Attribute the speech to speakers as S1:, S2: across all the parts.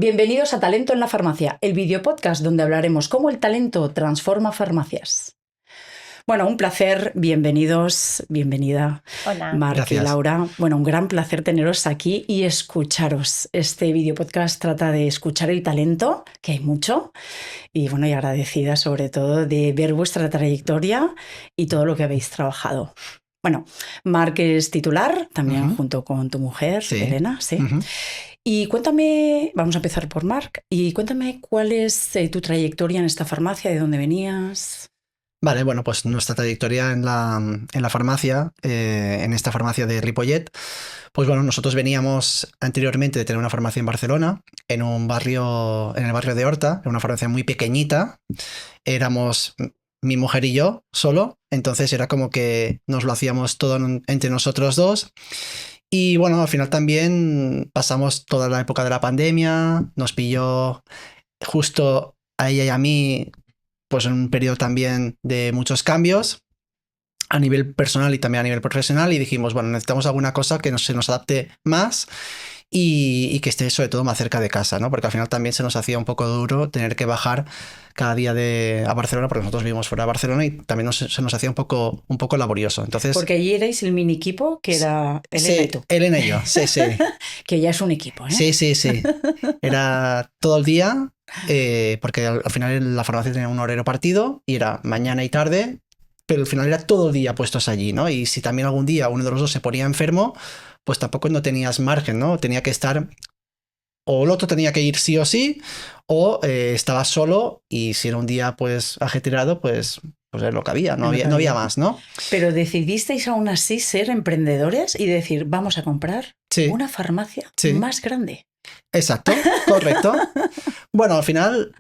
S1: Bienvenidos a Talento en la Farmacia, el videopodcast donde hablaremos cómo el talento transforma farmacias. Bueno, un placer, bienvenidos, bienvenida.
S2: Hola.
S1: Marc
S3: Gracias.
S1: y Laura. Bueno, un gran placer teneros aquí y escucharos. Este videopodcast trata de escuchar el talento, que hay mucho, y bueno, y agradecida sobre todo de ver vuestra trayectoria y todo lo que habéis trabajado. Bueno, Marc es titular, también junto con tu mujer,
S3: Sí.
S1: Elena, ¿sí? Y cuéntame, vamos a empezar por Marc, y cuéntame cuál es tu trayectoria en esta farmacia, de dónde venías.
S3: Vale, bueno, pues nuestra trayectoria en la farmacia, en esta farmacia de Ripollet, pues bueno, nosotros veníamos anteriormente de tener una farmacia en Barcelona, en el barrio de Horta, en una farmacia muy pequeñita. Éramos mi mujer y yo solo, entonces era como que nos lo hacíamos todo entre nosotros dos. Y bueno, al final también pasamos toda la época de la pandemia, nos pilló justo a ella y a mí, pues en un periodo también de muchos cambios a nivel personal y también a nivel profesional, y dijimos, bueno, necesitamos alguna cosa que se nos adapte más y que esté sobre todo más cerca de casa, ¿no? Porque al final también se nos hacía un poco duro tener que bajar cada día a Barcelona, porque nosotros vivimos fuera de Barcelona y también se nos hacía un poco laborioso. Entonces,
S1: Porque allí erais el mini equipo que era Elena y tú.
S3: Elena y yo, sí.
S1: Que ya es un equipo, ¿eh?
S3: Sí. Era todo el día, porque al final la farmacia tenía un horario partido y era mañana y tarde, pero al final era todo el día puestos allí, ¿no? Y si también algún día uno de los dos se ponía enfermo, pues tampoco no tenías margen, ¿no? Tenía que estar, o el otro tenía que ir sí o sí, o estabas solo, y si era un día pues ajetreado, pues es lo que había, no había más, ¿no?
S1: Pero decidisteis aún así ser emprendedores y decir, vamos a comprar una farmacia más grande.
S3: Exacto, correcto. Bueno, al final,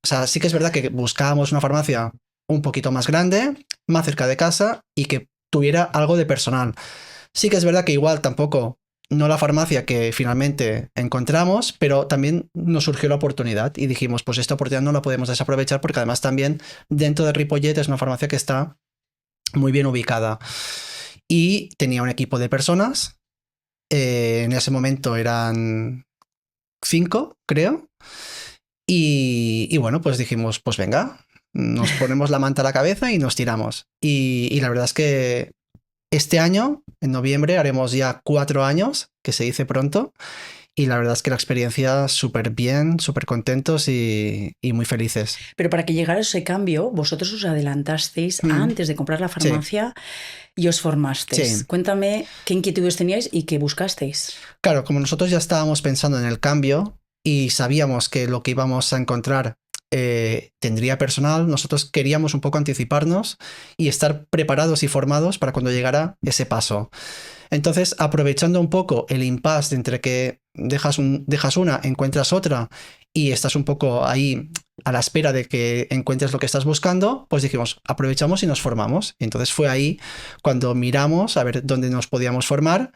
S3: o sea, sí que es verdad que buscábamos una farmacia un poquito más grande, más cerca de casa y que tuviera algo de personal. Sí que es verdad que igual tampoco, no la farmacia que finalmente encontramos, pero también nos surgió la oportunidad y dijimos, pues esta oportunidad no la podemos desaprovechar, porque además también dentro de Ripollet es una farmacia que está muy bien ubicada y tenía un equipo de personas. En ese momento eran 5, creo. Y bueno, pues dijimos, pues venga, nos ponemos la manta a la cabeza y nos tiramos. Y la verdad es que este año, en noviembre, haremos ya 4 años, que se dice pronto. Y la verdad es que la experiencia súper bien, súper contentos y muy felices.
S1: Pero para que llegara ese cambio, vosotros os adelantasteis antes de comprar la farmacia y os formasteis.
S3: Sí.
S1: Cuéntame qué inquietudes teníais y qué buscasteis.
S3: Claro, como nosotros ya estábamos pensando en el cambio y sabíamos que lo que íbamos a encontrar tendría personal, nosotros queríamos un poco anticiparnos y estar preparados y formados para cuando llegara ese paso. Entonces, aprovechando un poco el impasse entre que dejas una, encuentras otra y estás un poco ahí a la espera de que encuentres lo que estás buscando, pues dijimos, aprovechamos y nos formamos. Y entonces fue ahí cuando miramos a ver dónde nos podíamos formar.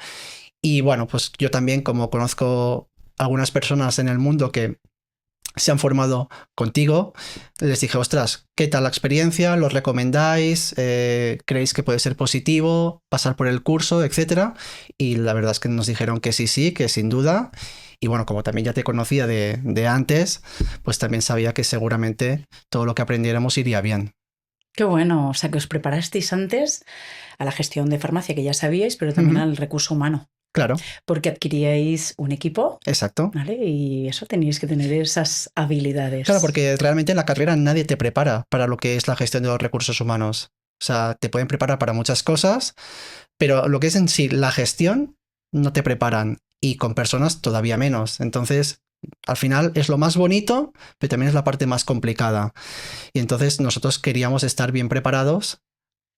S3: Y bueno, pues yo también, como conozco algunas personas en el mundo que se han formado contigo, les dije, ostras, ¿qué tal la experiencia? ¿Los recomendáis? ¿Creéis que puede ser positivo pasar por el curso, etcétera? Y la verdad es que nos dijeron que sí, que sin duda. Y bueno, como también ya te conocía de antes, pues también sabía que seguramente todo lo que aprendiéramos iría bien.
S1: Qué bueno, o sea que os preparasteis antes a la gestión de farmacia, que ya sabíais, pero también al recurso humano.
S3: Claro.
S1: Porque adquiríais un equipo.
S3: Exacto.
S1: ¿Vale? Y eso teníais que tener esas habilidades.
S3: Claro, porque realmente en la carrera nadie te prepara para lo que es la gestión de los recursos humanos. O sea, te pueden preparar para muchas cosas, pero lo que es en sí la gestión no te preparan, y con personas todavía menos. Entonces, al final es lo más bonito, pero también es la parte más complicada. Y entonces nosotros queríamos estar bien preparados,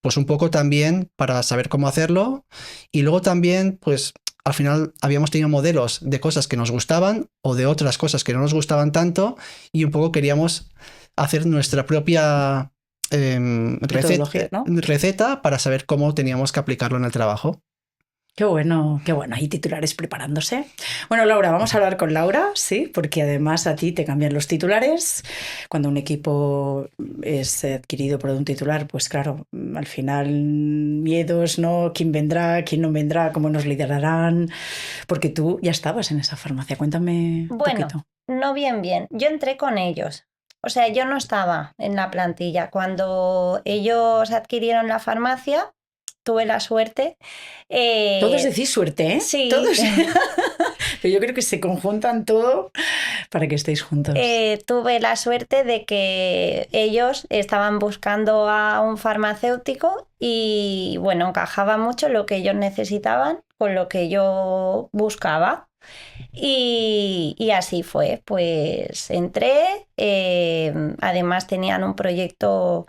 S3: pues un poco también para saber cómo hacerlo, y luego también, pues al final habíamos tenido modelos de cosas que nos gustaban o de otras cosas que no nos gustaban tanto, y un poco queríamos hacer nuestra propia receta, ¿no? Receta para saber cómo teníamos que aplicarlo en el trabajo.
S1: qué bueno, hay titulares preparándose. Bueno, Laura, vamos a hablar con Laura, sí, porque además a ti te cambian los titulares. Cuando un equipo es adquirido por un titular, pues claro, al final miedos, ¿no? ¿Quién vendrá? ¿Quién no vendrá? ¿Cómo nos liderarán? Porque tú ya estabas en esa farmacia. Cuéntame un
S2: Bueno,
S1: poquito.
S2: no bien. Yo entré con ellos. O sea, yo no estaba en la plantilla. Cuando ellos adquirieron la farmacia, tuve la suerte.
S1: Todos
S2: eh,
S1: decís suerte, ¿eh?
S2: sí,
S1: Todos. Pero yo creo que se conjuntan todo para que estéis juntos.
S2: tuve la suerte de que ellos estaban buscando a un farmacéutico y bueno, encajaba mucho lo que ellos necesitaban con lo que yo buscaba. Y así fue, pues entré, además tenían un proyecto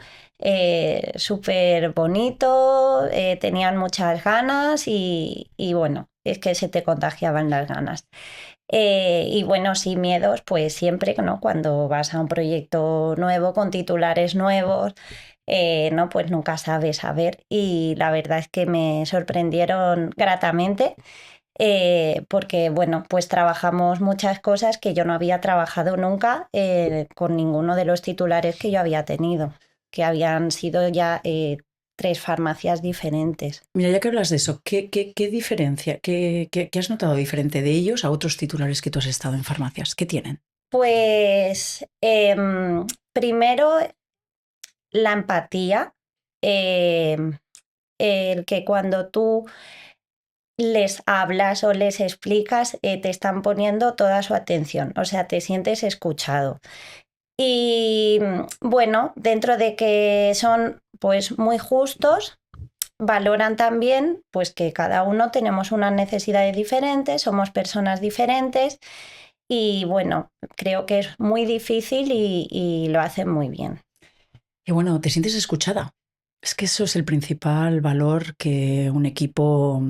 S2: súper bonito, tenían muchas ganas y bueno, es que se te contagiaban las ganas. Y bueno, sin miedos, pues siempre, ¿no? Cuando vas a un proyecto nuevo con titulares nuevos, no, pues nunca sabes a ver. Y la verdad es que me sorprendieron gratamente. Porque bueno, pues trabajamos muchas cosas que yo no había trabajado nunca con ninguno de los titulares que yo había tenido, que habían sido ya 3 farmacias diferentes.
S1: Mira, ya que hablas de eso, ¿qué diferencia, qué has notado diferente de ellos a otros titulares que tú has estado en farmacias? ¿Qué tienen?
S2: Pues primero la empatía, el que cuando tú les hablas o les explicas, te están poniendo toda su atención, o sea, te sientes escuchado. Y bueno, dentro de que son pues muy justos, valoran también pues que cada uno tenemos unas necesidades diferentes, somos personas diferentes y bueno, creo que es muy difícil y lo hacen muy bien.
S1: Y bueno, te sientes escuchada. Es que eso es el principal valor que un equipo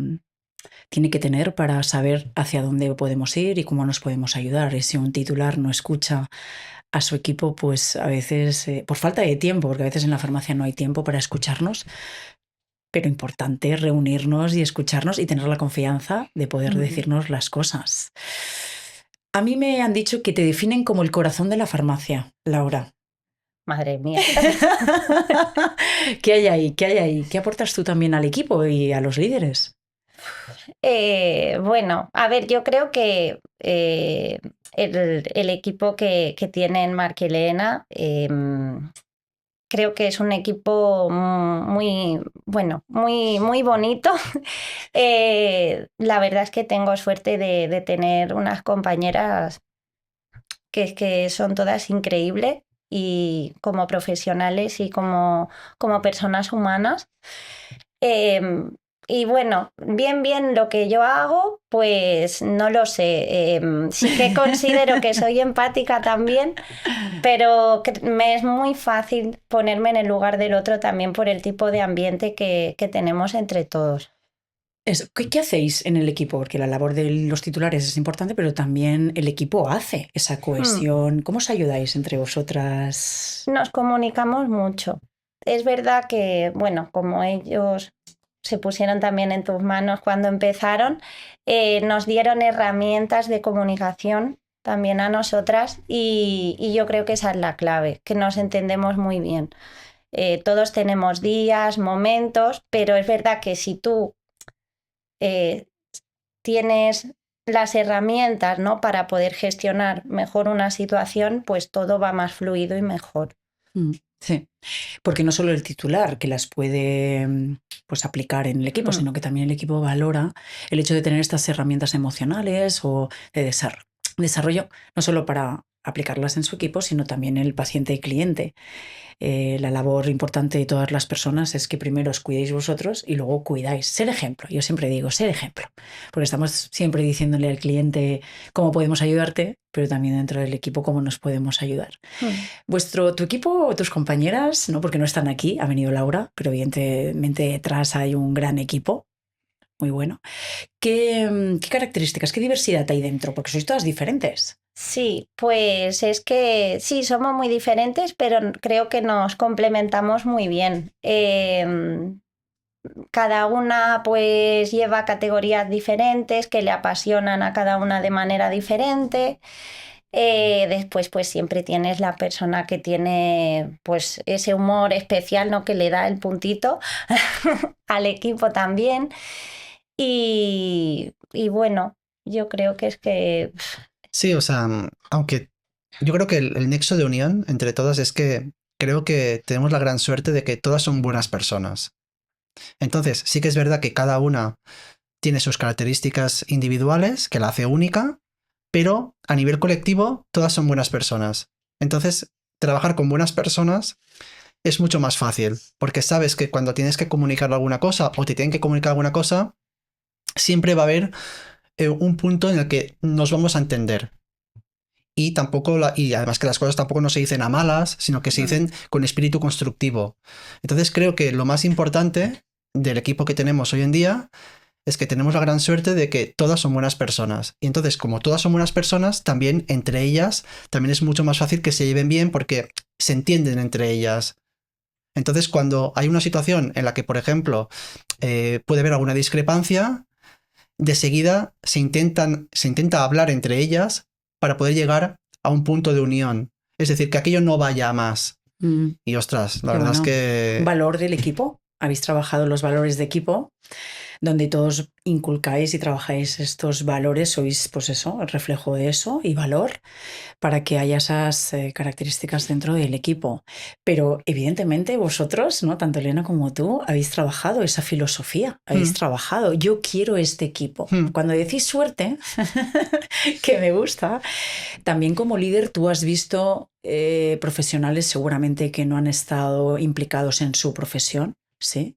S1: tiene que tener para saber hacia dónde podemos ir y cómo nos podemos ayudar. Y si un titular no escucha a su equipo, pues a veces, por falta de tiempo, porque a veces en la farmacia no hay tiempo para escucharnos, pero importante reunirnos y escucharnos y tener la confianza de poder decirnos las cosas. A mí me han dicho que te definen como el corazón de la farmacia, Laura.
S2: Madre mía.
S1: ¿Qué hay ahí? ¿Qué hay ahí? ¿Qué aportas tú también al equipo y a los líderes?
S2: Bueno, a ver, yo creo que el equipo que tienen Marc y Elena, creo que es un equipo muy, bueno, muy bonito. La verdad es que tengo suerte de tener unas compañeras que son todas increíbles y como profesionales y como personas humanas. Em, y bueno, bien lo que yo hago, pues no lo sé. Sí que considero que soy empática también, pero me es muy fácil ponerme en el lugar del otro también por el tipo de ambiente que tenemos entre todos.
S1: ¿Qué hacéis en el equipo? Porque la labor de los titulares es importante, pero también el equipo hace esa cohesión. ¿Cómo os ayudáis entre vosotras?
S2: Nos comunicamos mucho. Es verdad que, bueno, como ellos se pusieron también en tus manos cuando empezaron, nos dieron herramientas de comunicación también a nosotras y yo creo que esa es la clave, que nos entendemos muy bien. Todos tenemos días, momentos, pero es verdad que si tú tienes las herramientas, ¿no?, para poder gestionar mejor una situación, pues todo va más fluido y mejor.
S1: Sí, porque no solo el titular que las puede pues aplicar en el equipo, sino que también el equipo valora el hecho de tener estas herramientas emocionales o de desarrollo, no solo para aplicarlas en su equipo, sino también el paciente y cliente. La labor importante de todas las personas es que primero os cuidéis vosotros y luego cuidáis. Ser ejemplo. Yo siempre digo, ser ejemplo. Porque estamos siempre diciéndole al cliente cómo podemos ayudarte, pero también dentro del equipo cómo nos podemos ayudar. Tu equipo, tus compañeras, ¿no? Porque no están aquí, ha venido Laura, pero evidentemente detrás hay un gran equipo. Muy bueno. ¿Qué características, qué diversidad hay dentro? Porque sois todas diferentes.
S2: Sí, pues es que sí, somos muy diferentes, pero creo que nos complementamos muy bien. cada una pues lleva categorías diferentes que le apasionan a cada una de manera diferente. Después pues siempre tienes la persona que tiene pues ese humor especial, ¿no? Que le da el puntito al equipo también. Y bueno, yo creo que es que...
S3: Sí, o sea, aunque yo creo que el nexo de unión entre todas es que creo que tenemos la gran suerte de que todas son buenas personas. Entonces, sí que es verdad que cada una tiene sus características individuales que la hace única, pero a nivel colectivo todas son buenas personas. Entonces, trabajar con buenas personas es mucho más fácil, porque sabes que cuando tienes que comunicar alguna cosa o te tienen que comunicar alguna cosa, siempre va a haber un punto en el que nos vamos a entender. Y tampoco y además que las cosas tampoco no se dicen a malas, sino que se dicen con espíritu constructivo. Entonces creo que lo más importante del equipo que tenemos hoy en día es que tenemos la gran suerte de que todas son buenas personas. Y entonces, como todas son buenas personas, también entre ellas, también es mucho más fácil que se lleven bien porque se entienden entre ellas. Entonces, cuando hay una situación en la que, por ejemplo, puede haber alguna discrepancia, de seguida se intenta hablar entre ellas para poder llegar a un punto de unión. Es decir, que aquello no vaya a más. Y ostras, la verdad es que...
S1: Valor del equipo. Habéis trabajado los valores de equipo, donde todos inculcáis y trabajáis estos valores, sois pues eso, el reflejo de eso y valor para que haya esas características dentro del equipo. Pero evidentemente vosotros, ¿no? Tanto Elena como tú, habéis trabajado esa filosofía, habéis trabajado, yo quiero este equipo. Cuando decís suerte, que me gusta, también como líder tú has visto profesionales seguramente que no han estado implicados en su profesión, ¿sí?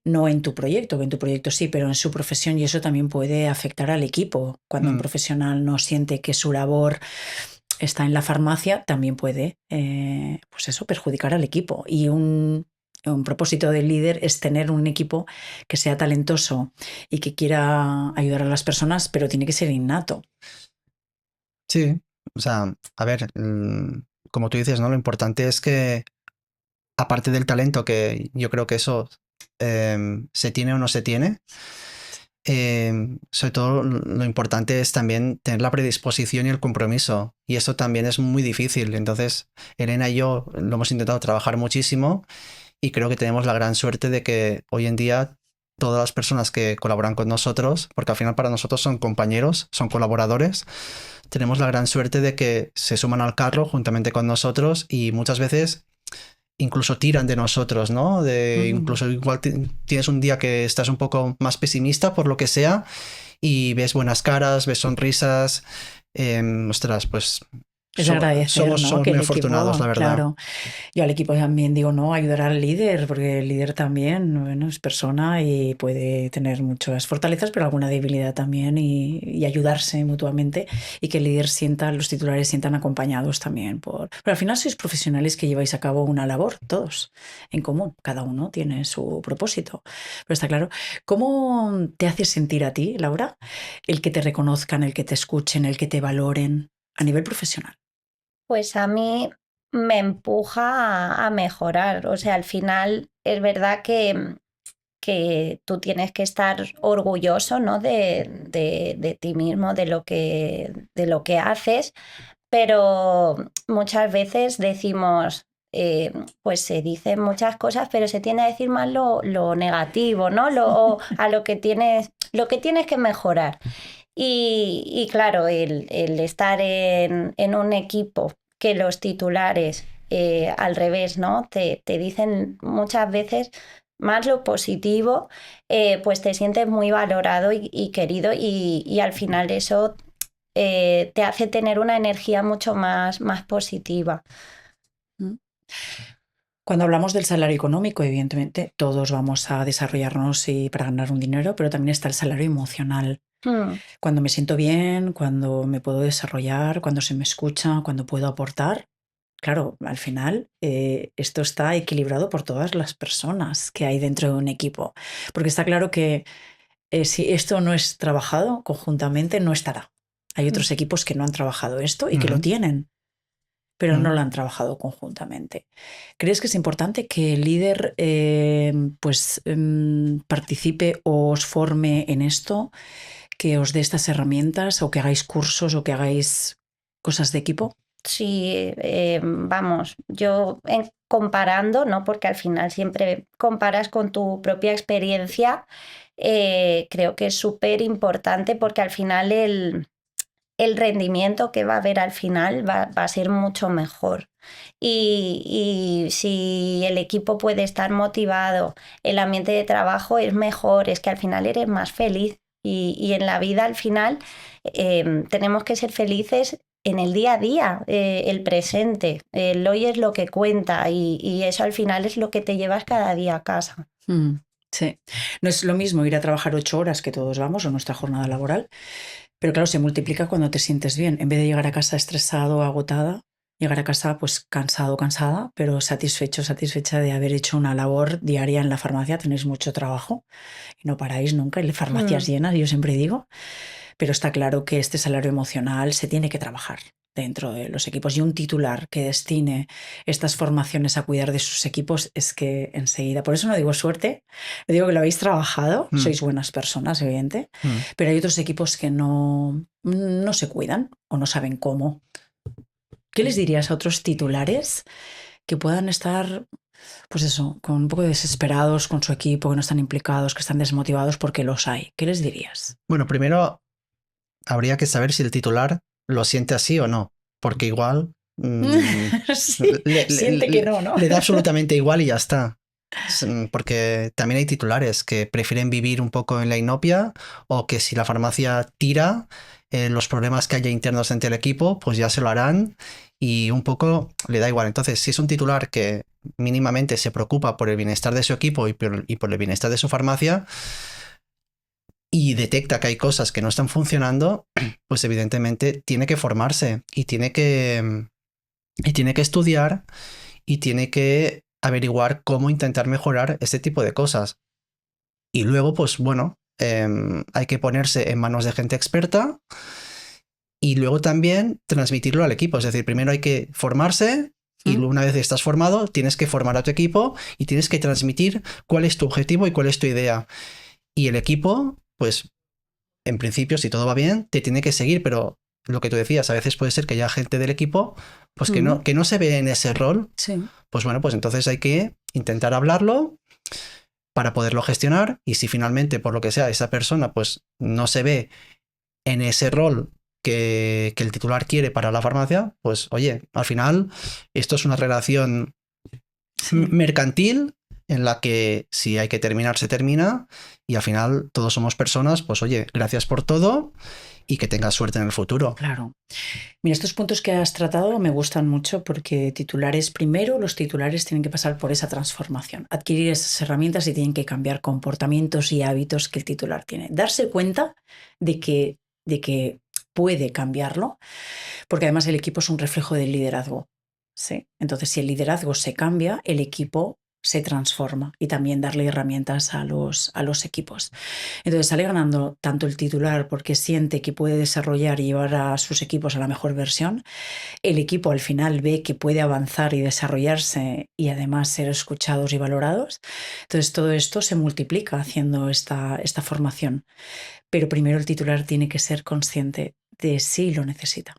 S1: No en tu proyecto, que en tu proyecto sí, pero en su profesión, y eso también puede afectar al equipo. Cuando un profesional no siente que su labor está en la farmacia, también puede, pues eso, perjudicar al equipo. Y un propósito del líder es tener un equipo que sea talentoso y que quiera ayudar a las personas, pero tiene que ser innato.
S3: Sí, o sea, a ver, como tú dices, ¿no? Lo importante es que, aparte del talento, que yo creo que eso se tiene o no se tiene, sobre todo lo importante es también tener la predisposición y el compromiso. Y eso también es muy difícil. Entonces, Elena y yo lo hemos intentado trabajar muchísimo y creo que tenemos la gran suerte de que hoy en día todas las personas que colaboran con nosotros, porque al final para nosotros son compañeros, son colaboradores, tenemos la gran suerte de que se suman al carro juntamente con nosotros y muchas veces incluso tiran de nosotros, ¿no? Incluso igual tienes un día que estás un poco más pesimista por lo que sea y ves buenas caras, ves sonrisas, ostras, pues
S1: Es agradecer, ¿no?
S3: somos muy afortunados, la verdad.
S1: Claro. Yo al equipo también digo, no, ayudar al líder, porque el líder también, bueno, es persona y puede tener muchas fortalezas, pero alguna debilidad también y ayudarse mutuamente y que el líder sienta, los titulares sientan acompañados también. Pero al final sois profesionales que lleváis a cabo una labor, todos, en común. Cada uno tiene su propósito. Pero está claro. ¿Cómo te hace sentir a ti, Laura, el que te reconozcan, el que te escuchen, el que te valoren a nivel profesional?
S2: Pues a mí me empuja a mejorar. O sea, al final es verdad que tú tienes que estar orgulloso, ¿no? de ti mismo, de lo que haces, pero muchas veces decimos, pues se dicen muchas cosas, pero se tiende a decir más lo negativo, ¿no? A lo que tienes que mejorar. Y claro, el estar en un equipo que los titulares al revés, ¿no? Te dicen muchas veces más lo positivo, pues te sientes muy valorado y querido y al final eso te hace tener una energía mucho más positiva.
S1: Cuando hablamos del salario económico, evidentemente todos vamos a desarrollarnos y para ganar un dinero, pero también está el salario emocional. Cuando me siento bien, cuando me puedo desarrollar, cuando se me escucha, cuando puedo aportar. Claro, al final esto está equilibrado por todas las personas que hay dentro de un equipo. Porque está claro que si esto no es trabajado conjuntamente, no estará. Hay otros equipos que no han trabajado esto y que lo tienen. pero no la han trabajado conjuntamente. ¿Crees que es importante que el líder participe o os forme en esto, que os dé estas herramientas o que hagáis cursos o que hagáis cosas de equipo?
S2: Sí, vamos, comparando, ¿no? Porque al final siempre comparas con tu propia experiencia, creo que es súper importante porque al final el rendimiento que va a haber al final va a ser mucho mejor. Y si el equipo puede estar motivado, el ambiente de trabajo es mejor, es que al final eres más feliz. Y en la vida al final tenemos que ser felices en el día a día, el presente. El hoy es lo que cuenta y eso al final es lo que te llevas cada día a casa.
S1: Sí, no es lo mismo ir a trabajar 8 horas que todos vamos o nuestra jornada laboral, pero claro, se multiplica cuando te sientes bien. En vez de llegar a casa estresado, agotada, llegar a casa pues cansado, cansada, pero satisfecho, satisfecha de haber hecho una labor diaria en la farmacia. Tenéis mucho trabajo y no paráis nunca, y farmacias llenas, yo siempre digo, pero está claro que este salario emocional se tiene que trabajar dentro de los equipos, y un titular que destine estas formaciones a cuidar de sus equipos es que enseguida, por eso no digo suerte, no digo que lo habéis trabajado, sois buenas personas, evidente, pero hay otros equipos que no se cuidan o no saben cómo. ¿Qué les dirías a otros titulares que puedan estar, pues eso, con un poco desesperados con su equipo, que no están implicados, que están desmotivados, porque los hay? ¿Qué les dirías?
S3: Bueno, primero habría que saber si el titular lo siente así o no, porque igual
S1: sí, siente que no.
S3: Le da absolutamente igual y ya está. Porque también hay titulares que prefieren vivir un poco en la inopia, o que si la farmacia tira, los problemas que haya internos entre el equipo, pues ya se lo harán y un poco le da igual. Entonces, si es un titular que mínimamente se preocupa por el bienestar de su equipo y por el bienestar de su farmacia, y detecta que hay cosas que no están funcionando, pues evidentemente tiene que formarse y tiene que estudiar y tiene que averiguar cómo intentar mejorar este tipo de cosas. Y luego, pues bueno, hay que ponerse en manos de gente experta y luego también transmitirlo al equipo. Es decir, primero hay que formarse y una vez estás formado, tienes que formar a tu equipo y tienes que transmitir cuál es tu objetivo y cuál es tu idea. Y el equipo, pues en principio, si todo va bien, te tiene que seguir, pero lo que tú decías, a veces puede ser que haya gente del equipo pues que no se ve en ese rol.
S1: Sí.
S3: Pues bueno, pues entonces hay que intentar hablarlo para poderlo gestionar, y si finalmente, por lo que sea, esa persona pues no se ve en ese rol que el titular quiere para la farmacia, pues oye, al final esto es una relación mercantil en la que si hay que terminar, se termina, y al final todos somos personas, pues oye, gracias por todo y que tengas suerte en el futuro.
S1: Claro. Mira, estos puntos que has tratado me gustan mucho, porque los titulares tienen que pasar por esa transformación, adquirir esas herramientas y tienen que cambiar comportamientos y hábitos que el titular tiene. Darse cuenta de que puede cambiarlo, porque además el equipo es un reflejo del liderazgo. ¿Sí? Entonces, si el liderazgo se cambia, el equipo se transforma, y también darle herramientas a los equipos. Entonces sale ganando tanto el titular porque siente que puede desarrollar y llevar a sus equipos a la mejor versión. El equipo al final ve que puede avanzar y desarrollarse y además ser escuchados y valorados. Entonces todo esto se multiplica haciendo esta formación. Pero primero el titular tiene que ser consciente de si lo necesita.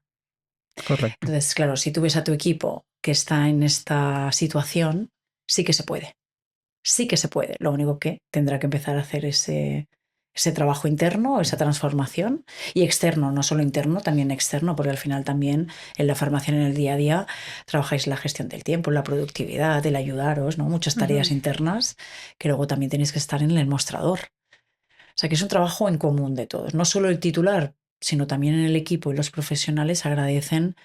S3: Correcto.
S1: Entonces, claro, si tú ves a tu equipo que está en esta situación, sí que se puede. Sí que se puede. Lo único que tendrá que empezar a hacer ese trabajo interno, esa transformación, y externo, no solo interno, también externo, porque al final también en la farmacia, en el día a día, trabajáis la gestión del tiempo, la productividad, el ayudaros, ¿no? Muchas tareas internas que luego también tenéis que estar en el mostrador. O sea que es un trabajo en común de todos. No solo el titular, sino también en el equipo, y los profesionales agradecen,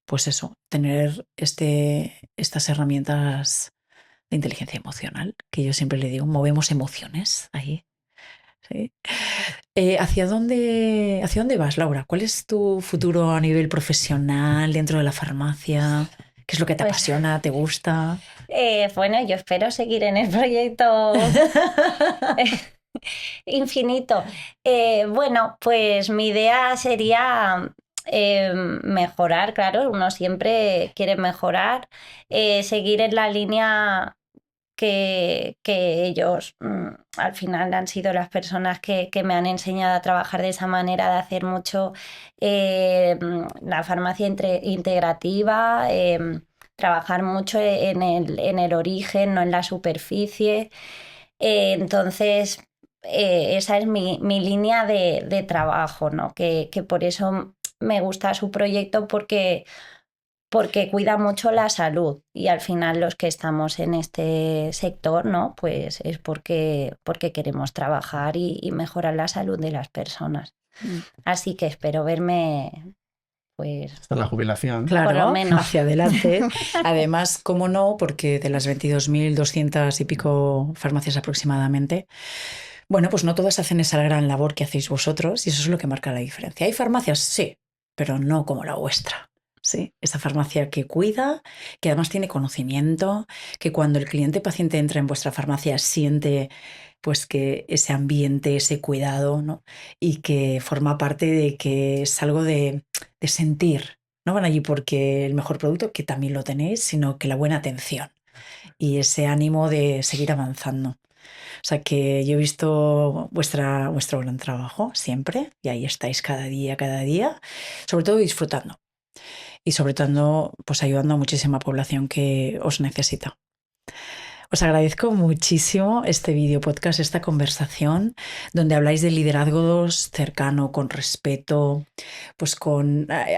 S1: pues eso, tener estas herramientas de inteligencia emocional, que yo siempre le digo, movemos emociones ahí. ¿Sí? ¿Hacia dónde vas, Laura? ¿Cuál es tu futuro a nivel profesional dentro de la farmacia? ¿Qué es lo que te apasiona, te gusta?
S2: Bueno, yo espero seguir en el proyecto infinito. Bueno, pues mi idea sería mejorar, claro, uno siempre quiere mejorar, seguir en la línea que ellos al final han sido las personas que me han enseñado a trabajar de esa manera, de hacer mucho la farmacia integrativa, trabajar mucho en el origen, no en la superficie. Entonces, esa es mi línea de trabajo, ¿no? Que por eso me gusta su proyecto porque cuida mucho la salud y al final los que estamos en este sector, ¿no? Pues es porque queremos trabajar y mejorar la salud de las personas. Así que espero verme, pues...
S3: Hasta la jubilación.
S1: Claro,
S2: por lo menos.
S1: hacia adelante. Además, cómo no, porque de las 22.200 y pico farmacias aproximadamente, bueno, pues no todas hacen esa gran labor que hacéis vosotros y eso es lo que marca la diferencia. Hay farmacias, sí, pero no como la vuestra. Sí, esa farmacia que cuida, que además tiene conocimiento, que cuando el cliente paciente entra en vuestra farmacia siente pues que ese ambiente, ese cuidado, ¿no? Y que forma parte de que es algo de sentir. No van allí porque el mejor producto, que también lo tenéis, sino que la buena atención y ese ánimo de seguir avanzando. O sea que yo he visto vuestro gran trabajo siempre y ahí estáis cada día, sobre todo disfrutando. Y sobre todo, pues ayudando a muchísima población que os necesita. Os agradezco muchísimo este vídeo podcast, esta conversación, donde habláis de liderazgo cercano, con respeto, pues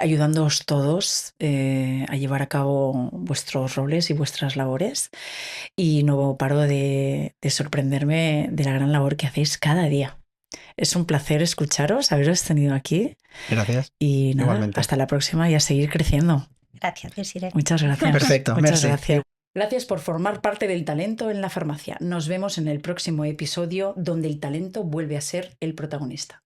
S1: ayudándoos todos a llevar a cabo vuestros roles y vuestras labores. Y no paro de sorprenderme de la gran labor que hacéis cada día. Es un placer escucharos, haberos tenido aquí.
S3: Gracias.
S1: Y nada,
S3: Igualmente.
S1: hasta la próxima y a seguir creciendo.
S2: Gracias, Desiree.
S1: Muchas gracias.
S3: Perfecto,
S1: Muchas
S3: merci.
S1: gracias. Gracias por formar parte del talento en la farmacia. Nos vemos en el próximo episodio donde el talento vuelve a ser el protagonista.